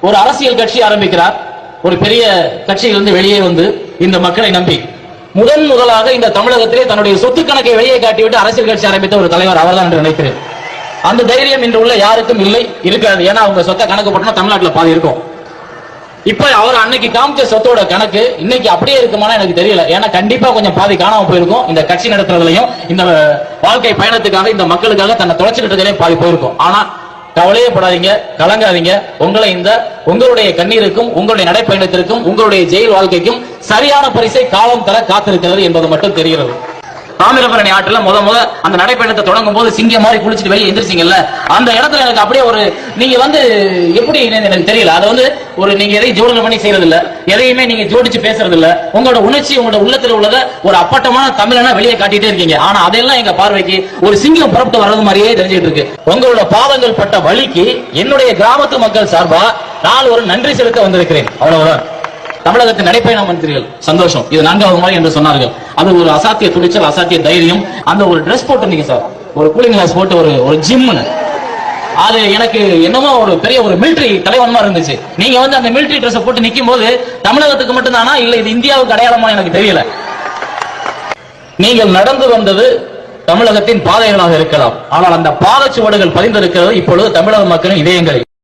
ஒரு அரசியல் கட்சி ஆரம்பிக்கிறார். ஒரு பெரிய கட்சியிலிருந்து வெளியே வந்து இந்த மக்களை நம்பி முதலாக இந்த தமிழகத்திலே தன்னுடைய சொத்து கணக்கை வெளியே காட்டிவிட்டு அரசியல் கட்சி ஆரம்பித்த ஒரு தலைவர் அவர்தான் என்று நினைக்கிறேன். அந்த தைரியம் இன்று உள்ள யாருக்கும் இல்லை, இருக்காது. ஏன்னா அவங்க சொத்தை கணக்கு போட்டா தமிழ்நாட்டில் பாதி இருக்கும். இப்ப அவர் அன்னைக்கு காமிச்ச சொத்தோட கணக்கு இன்னைக்கு அப்படியே இருக்குமானா எனக்கு தெரியல. ஏன்னா கண்டிப்பா கொஞ்சம் பாதி காணாம போயிருக்கும். இந்த கட்சி நடத்துறதுலையும் இந்த வாழ்க்கை பயணத்துக்காக இந்த மக்களுக்காக தன்னை தொலைச்சிக்கிட்டதுலயும் பாதி போயிருக்கும். ஆனா கவலையே படாதீங்க, கலங்காதீங்க. உங்களை இந்த உங்களுடைய கண்ணீருக்கும் உங்களுடைய நடைப்பயணத்திற்கும் உங்களுடைய ஜெயில் வாழ்க்கைக்கும் சரியான பரிசை காலம் தர காத்திருக்கிறது என்பது மட்டும் தெரிகிறது. தாமிரபரணி ஆற்றுல அந்த நடைப்பயணத்தை தொடங்கும் போது சிங்கம் மாதிரி குளிச்சுட்டு வெளியே எந்திரிச்சிங்கல்ல, அந்த இடத்துல எனக்கு அப்படியே ஒரு நீங்க எப்படி எனக்கு தெரியல. அது ஒரு நீங்க எதையும் ஜோடனை பண்ணி செய்யறது இல்ல, எதையுமே நீங்க ஜோடிச்சு பேசுறது இல்ல. உங்களோட உணர்ச்சி உங்களோட உள்ளத்துல உள்ளத ஒரு அப்பட்டமான தமிழனா வெளியே காட்டிட்டே இருக்கீங்க. ஆனா அதெல்லாம் எங்க பார்வைக்கு ஒரு சிங்கம் புறப்பட்டு வர்றது மாதிரியே தெரிஞ்சிட்டு இருக்கு. உங்களோட பாதங்கள் பட்ட வலிக்கு என்னுடைய கிராமத்து மக்கள் சார்பா நான் ஒரு நன்றி செலுத்த வந்திருக்கிறேன். அவ்வளவுதான். தமிழகத்தின் நடைப்பயணம் மந்திரிகள் சந்தோஷம், இது 4வது முறை என்று சொன்னார்கள். அது ஒரு அசாத்திய துணிச்சல், அசாத்திய தைரியம். அந்த ஒரு டிரெஸ் போட்டு சார், ஒரு கூலிங் கிளாஸ் போட்டு ஒரு ஜிம், அது எனக்கு என்னமோ ஒரு பெரிய ஒரு மிலிட்டரி தலைவன் மாதிரி இருந்துச்சு. நீங்க அந்த மிலிட்டரி டிரெஸ் போட்டு நிக்கும் போது தமிழகத்துக்கு மட்டும்தானா இல்ல இது இந்தியாவுக்கு அடையாளமா எனக்கு தெரியல. நீங்கள் நடந்து வந்தது தமிழகத்தின் பாதைகளாக இருக்கலாம், ஆனால் அந்த பாதச்சுவடுகள் பதிந்திருக்கிறது இப்பொழுது தமிழக மக்களின் இதயங்களில்.